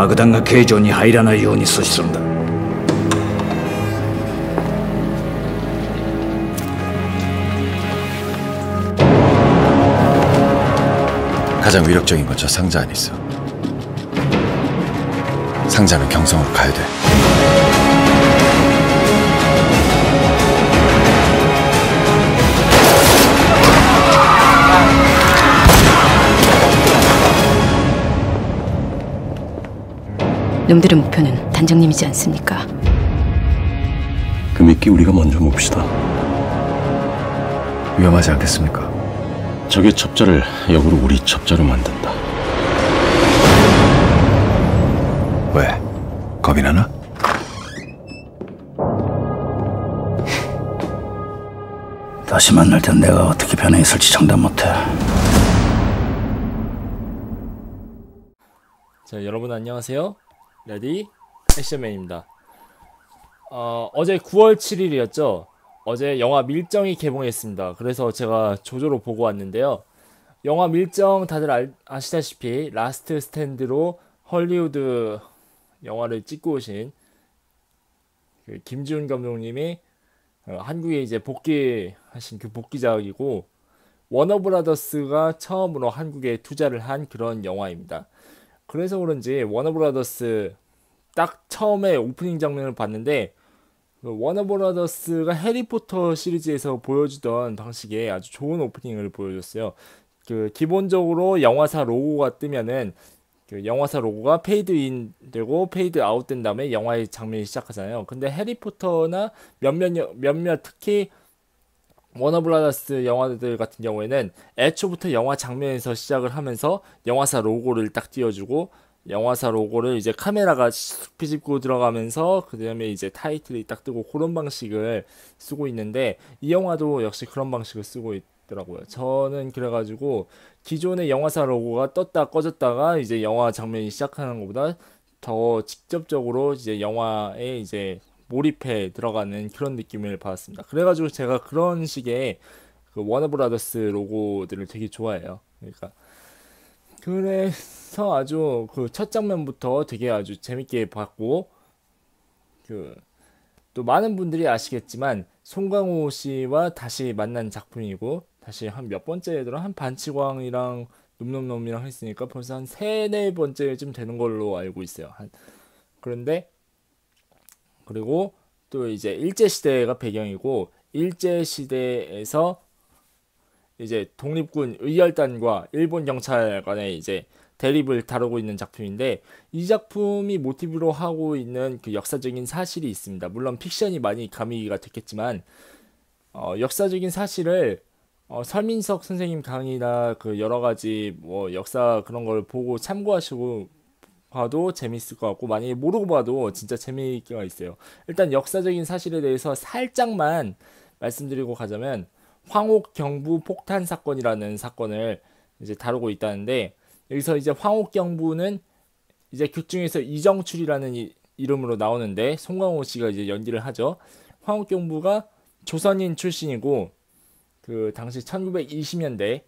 爆弾が形状に入らないように阻止するんだ。 가장 위력적인 건 저 상자 안에 있어. 상자는 경성으로 가야 돼. 놈들의 목표는 단장님이지 않습니까? 그 미끼 우리가 먼저 봅시다. 위험하지 않겠습니까? 적의 첩자를 역으로 우리 첩자로 만든다. 왜? 겁이 나나? 다시 만날 땐 내가 어떻게 변해 있을지 장담 못해. 자, 여러분 안녕하세요. 레디 액션맨입니다. 어제 9월 7일이었죠. 어제 영화 밀정이 개봉했습니다. 그래서 제가 조조로 보고 왔는데요. 영화 밀정 다들 아시다시피 라스트 스탠드로 헐리우드 영화를 찍고 오신 그 김지훈 감독님이 한국에 이제 복귀하신 그 복귀작이고, 워너브라더스가 처음으로 한국에 투자를 한 그런 영화입니다. 그래서 그런지 워너브라더스 딱 처음에 오프닝 장면을 봤는데, 워너브라더스가 해리포터 시리즈에서 보여주던 방식의 아주 좋은 오프닝을 보여줬어요. 그 기본적으로 영화사 로고가 뜨면은 그 영화사 로고가 페이드 인 되고 페이드 아웃 된 다음에 영화의 장면이 시작하잖아요. 근데 해리포터나 몇몇 특히 워너브라더스 영화들 같은 경우에는 애초부터 영화 장면에서 시작을 하면서 영화사 로고를 딱 띄워주고, 영화사 로고를 이제 카메라가 비집고 들어가면서 그 다음에 이제 타이틀이 딱 뜨고, 그런 방식을 쓰고 있는데 이 영화도 역시 그런 방식을 쓰고 있더라고요. 저는 그래가지고 기존의 영화사 로고가 떴다 꺼졌다가 이제 영화 장면이 시작하는 것보다 더 직접적으로 이제 영화에 이제 몰입해 들어가는 그런 느낌을 받았습니다. 그래가지고 제가 그런 식의 그 워너브라더스 로고들을 되게 좋아해요. 그래서 아주 그 첫 장면부터 되게 아주 재밌게 봤고, 그 또 많은 분들이 아시겠지만 송강호 씨와 다시 만난 작품이고, 다시 한 몇 번째더라, 한 반치광이랑 놈놈놈이랑 했으니까 벌써 한 3-4번째쯤 되는 걸로 알고 있어요. 그런데 그리고 또 이제 일제시대가 배경이고, 일제시대에서 이제 독립군 의열단과 일본 경찰 간의 이제 대립을 다루고 있는 작품인데, 이 작품이 모티브로 하고 있는 그 역사적인 사실이 있습니다. 물론 픽션이 많이 가미가 됐겠지만, 역사적인 사실을 설민석 선생님 강의나 그 여러 가지 뭐 역사 그런 걸 보고 참고하시고 봐도 재밌을 것 같고, 만약에 모르고 봐도 진짜 재미가 있어요. 일단 역사적인 사실에 대해서 살짝만 말씀드리고 가자면, 황옥 경부 폭탄 사건이라는 사건을 이제 다루고 있다는데, 여기서 이제 황옥 경부는 이제 극 중에서 이정출이라는 이름으로 나오는데 송강호 씨가 이제 연기를 하죠. 황옥 경부가 조선인 출신이고, 그 당시 1920년대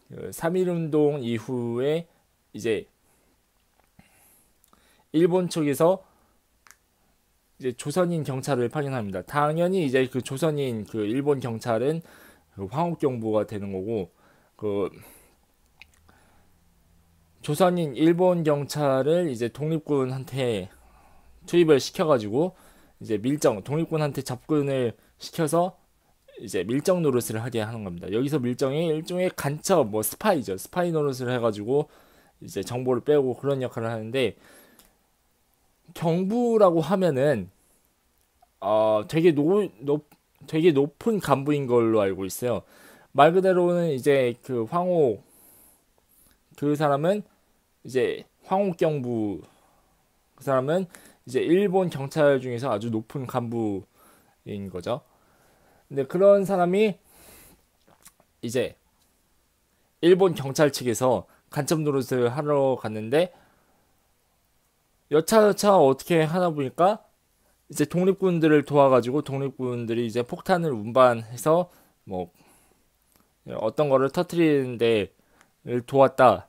그 3.1운동 이후에 이제 일본 쪽에서 이제 조선인 경찰을 파견합니다. 당연히 이제 그 조선인 그 일본 경찰은 그 황옥 경부가 되는 거고, 그 조선인 일본 경찰을 이제 독립군한테 투입을 시켜가지고 이제 독립군한테 접근을 시켜서 이제 밀정 노릇을 하게 하는 겁니다. 여기서 밀정이 일종의 간첩, 뭐 스파이죠. 스파이 노릇을 해가지고 이제 정보를 빼고 그런 역할을 하는데, 경부라고 하면은 되게 높은 간부인 걸로 알고 있어요. 말 그대로는 이제 그 황옥, 그 사람은 이제 황옥 경부, 그 사람은 이제 일본 경찰 중에서 아주 높은 간부인 거죠. 근데 그런 사람이 이제 일본 경찰 측에서 간첩 노릇을 하러 갔는데, 여차여차 어떻게 하다 보니까 이제 독립군들을 도와가지고 독립군들이 이제 폭탄을 운반해서 뭐 어떤 거를 터트리는 데를 도왔다.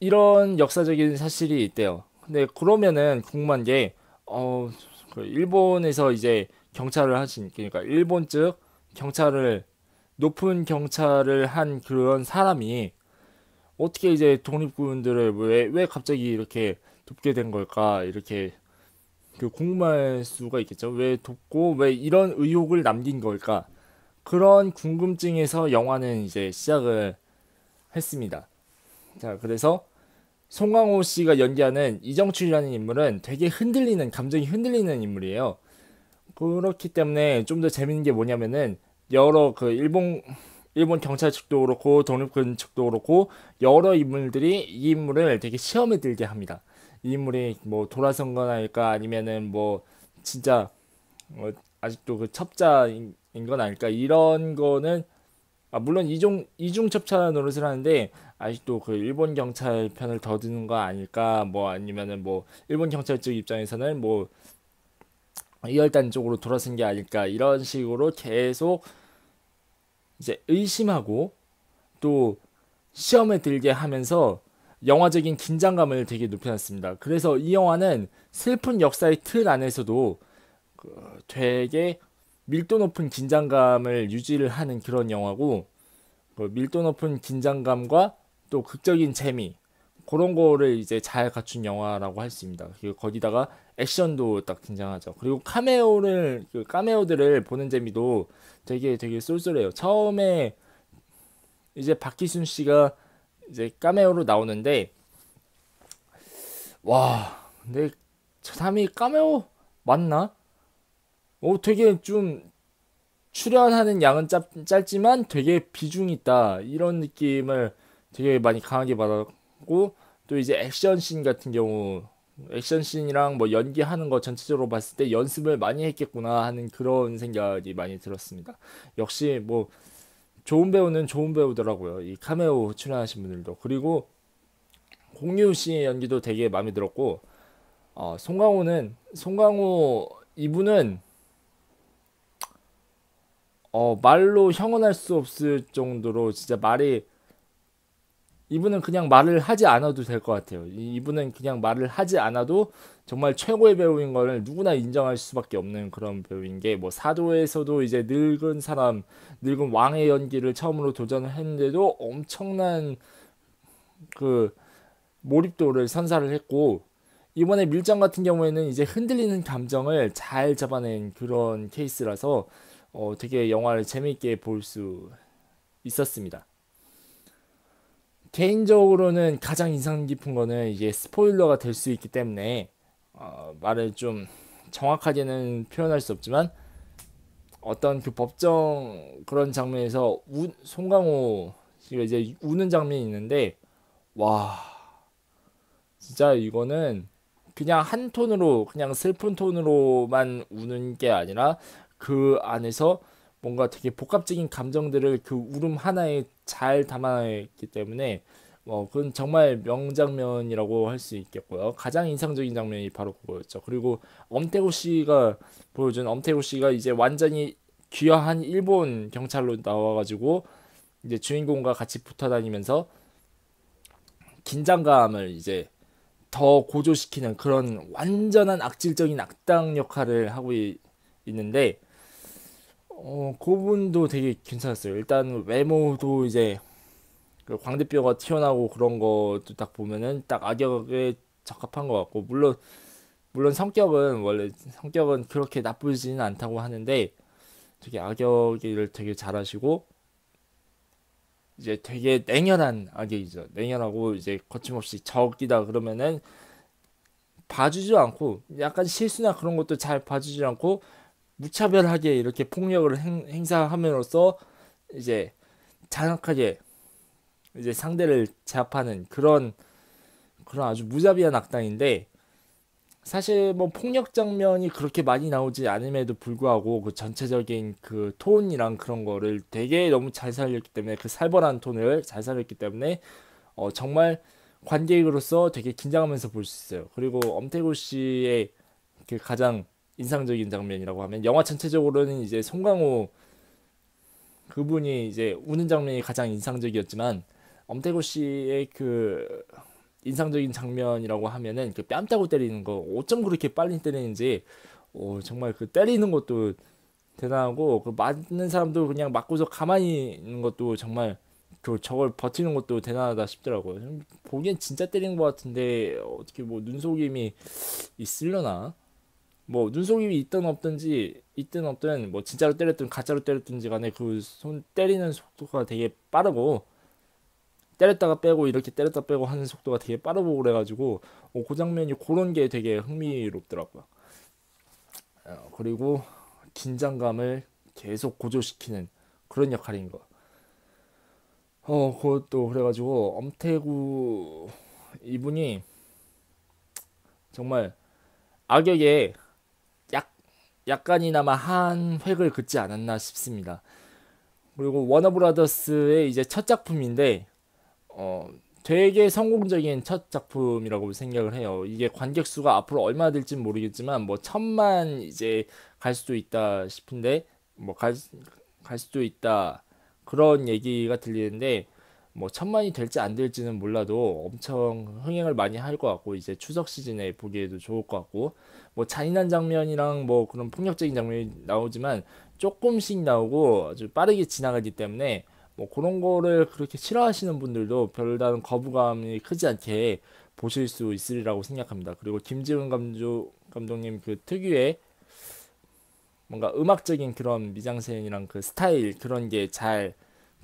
이런 역사적인 사실이 있대요. 근데 그러면은 궁금한 게, 그 일본에서 이제 경찰을 하신, 그러니까 일본 측 경찰을, 높은 경찰을 한 그런 사람이 어떻게 이제 독립군들을 왜 갑자기 이렇게 돕게 된 걸까? 이렇게 그 궁금할 수가 있겠죠. 왜 돕고 왜 이런 의혹을 남긴 걸까? 그런 궁금증에서 영화는 이제 시작을 했습니다. 자, 그래서 송강호 씨가 연기하는 이정출이라는 인물은 되게 흔들리는, 감정이 흔들리는 인물이에요. 그렇기 때문에 좀 더 재밌는 게 뭐냐면은, 여러 그 일본 경찰 측도 그렇고 독립군 측도 그렇고 여러 인물들이 이 인물을 되게 시험에 들게 합니다. 이 인물이 뭐 돌아선 건 아닐까, 아니면은 뭐 진짜 아직도 그 첩자인 건 아닐까, 이런 거는, 물론 이중 첩자 노릇을 하는데 아직도 그 일본 경찰 편을 더 드는 거 아닐까, 뭐 아니면은 뭐 일본 경찰 쪽 입장에서는 뭐 이열단 쪽으로 돌아선 게 아닐까, 이런 식으로 계속 이제 의심하고 또 시험에 들게 하면서 영화적인 긴장감을 되게 높여놨습니다. 그래서 이 영화는 슬픈 역사의 틀 안에서도 되게 밀도 높은 긴장감을 유지를 하는 그런 영화고, 그 밀도 높은 긴장감과 또 극적인 재미, 그런 거를 이제 잘 갖춘 영화라고 할 수 있습니다. 그리고 거기다가 액션도 딱 등장하죠. 그리고 카메오들을 보는 재미도 되게 쏠쏠해요. 처음에 이제 박기순 씨가 이제 카메오로 나오는데, 와, 근데 저 사람이 카메오 맞나? 되게 좀 출연하는 양은 짧지만 되게 비중이 있다, 이런 느낌을 되게 많이 강하게 받았고, 또 이제 액션씬 같은 경우, 액션씬이랑 뭐 연기하는 거 전체적으로 봤을 때 연습을 많이 했겠구나 하는 그런 생각이 많이 들었습니다. 역시 뭐 좋은 배우는 좋은 배우더라고요, 이 카메오 출연하신 분들도. 그리고 공유 씨의 연기도 되게 마음에 들었고, 송강호 이분은 말로 형언할 수 없을 정도로 진짜 이분은 그냥 말을 하지 않아도 될 것 같아요. 이분은 그냥 말을 하지 않아도 정말 최고의 배우인 거를 누구나 인정할 수밖에 없는 그런 배우인 게, 뭐 사도에서도 이제 늙은 왕의 연기를 처음으로 도전을 했는데도 엄청난 그 몰입도를 선사를 했고, 이번에 밀정 같은 경우에는 이제 흔들리는 감정을 잘 잡아낸 그런 케이스라서 되게 영화를 재미있게 볼 수 있었습니다. 개인적으로는 가장 인상 깊은 거는 이게 스포일러가 될 수 있기 때문에 말을 좀 정확하게는 표현할 수 없지만, 어떤 그 법정 그런 장면에서 송강호 씨가 이제 우는 장면이 있는데, 와, 진짜 이거는 그냥 한 톤으로, 그냥 슬픈 톤으로만 우는 게 아니라 그 안에서 뭔가 되게 복합적인 감정들을 그 울음 하나에 잘 담아냈기 때문에 그건 정말 명장면이라고 할 수 있겠고요. 가장 인상적인 장면이 바로 그거였죠. 그리고 엄태구 씨가 이제 완전히 귀화한 일본 경찰로 나와가지고 이제 주인공과 같이 붙어 다니면서 긴장감을 이제 더 고조시키는 그런 완전한 악질적인 악당 역할을 하고 있는데, 그분도 되게 괜찮았어요. 일단 외모도 이제 그 광대뼈가 튀어나오고 그런 것도 딱 보면은 딱 악역에 적합한 것 같고, 물론 성격은 그렇게 나쁘지는 않다고 하는데 되게 악역을 되게 잘하시고, 이제 되게 냉혈한 악역이죠. 냉혈하고 이제 거침없이 적이다 그러면은 봐주지 않고, 약간 실수나 그런 것도 잘 봐주지 않고 무차별하게 이렇게 폭력을 행사함으로써 이제 잔악하게 이제 상대를 제압하는 그런 아주 무자비한 악당인데, 사실 뭐 폭력 장면이 그렇게 많이 나오지 않음에도 불구하고 그 전체적인 그 톤이랑 그런 거를 되게 너무 잘 살렸기 때문에, 그 살벌한 톤을 잘 살렸기 때문에 정말 관객으로서 되게 긴장하면서 볼 수 있어요. 그리고 엄태구 씨의 그 가장 인상적인 장면이라고 하면, 영화 전체적으로는 이제 송강호 그분이 이제 우는 장면이 가장 인상적이었지만, 엄태구 씨의 그 인상적인 장면이라고 하면은 그 뺨 따고 때리는 거, 어쩜 그렇게 빨리 때리는지, 정말 그 때리는 것도 대단하고, 그 맞는 사람도 그냥 맞고서 가만히 있는 것도 정말 저걸 버티는 것도 대단하다 싶더라고요. 보기엔 진짜 때리는 것 같은데 어떻게 뭐 눈속임이 있으려나? 뭐 눈속임이 있든 없든 뭐 진짜로 때렸든 가짜로 때렸든지 간에 그 손 때리는 속도가 되게 빠르고, 때렸다가 빼고 이렇게 때렸다 빼고 하는 속도가 되게 빠르고 그래가지고 그 장면이 그런 게 되게 흥미롭더라고요. 그리고 긴장감을 계속 고조시키는 그런 역할인 거. 그것도 그래가지고 엄태구 이분이 정말 악역에 약간이나마 한 획을 긋지 않았나 싶습니다. 그리고 워너브라더스의 이제 첫 작품인데 되게 성공적인 첫 작품이라고 생각을 해요. 이게 관객 수가 앞으로 얼마나 될지는 모르겠지만 뭐 1,000만 이제 갈 수도 있다 싶은데, 뭐 갈 수도 있다 그런 얘기가 들리는데, 뭐 1,000만이 될지 안 될지는 몰라도 엄청 흥행을 많이 할 것 같고, 이제 추석 시즌에 보기에도 좋을 것 같고, 뭐 잔인한 장면이랑 뭐 그런 폭력적인 장면이 나오지만 조금씩 나오고 아주 빠르게 지나가기 때문에 뭐 그런 거를 그렇게 싫어하시는 분들도 별다른 거부감이 크지 않게 보실 수 있으리라고 생각합니다. 그리고 김지훈 감독님 그 특유의 뭔가 음악적인 그런 미장센이랑 그 스타일, 그런 게 잘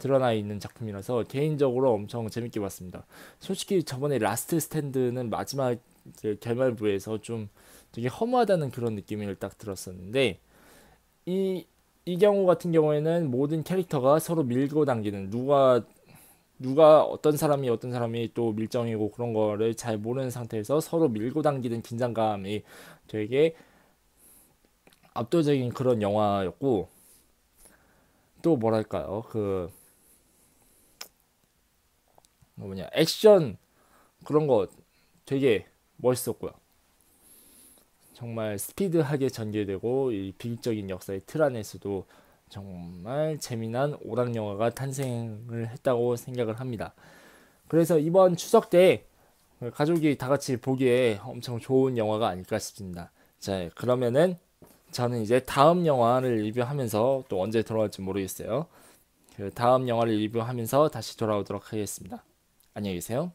드러나 있는 작품이라서 개인적으로 엄청 재밌게 봤습니다. 솔직히 저번에 라스트 스탠드는 마지막 그 결말부에서 좀 되게 허무하다는 그런 느낌을 딱 들었었는데, 이 경우 같은 경우에는 모든 캐릭터가 서로 밀고 당기는, 누가 어떤 사람이 또 밀정이고 그런 거를 잘 모르는 상태에서 서로 밀고 당기는 긴장감이 되게 압도적인 그런 영화였고, 또 뭐랄까요, 그 액션 그런 거 되게 멋있었고요. 정말 스피드하게 전개되고 이 비극적인 역사의 틀 안에서도 정말 재미난 오락 영화가 탄생을 했다고 생각을 합니다. 그래서 이번 추석 때 가족이 다 같이 보기에 엄청 좋은 영화가 아닐까 싶습니다. 자, 그러면은 저는 이제 다음 영화를 리뷰하면서, 또 언제 돌아올지 모르겠어요. 그 다음 영화를 리뷰하면서 다시 돌아오도록 하겠습니다. 안녕히 계세요.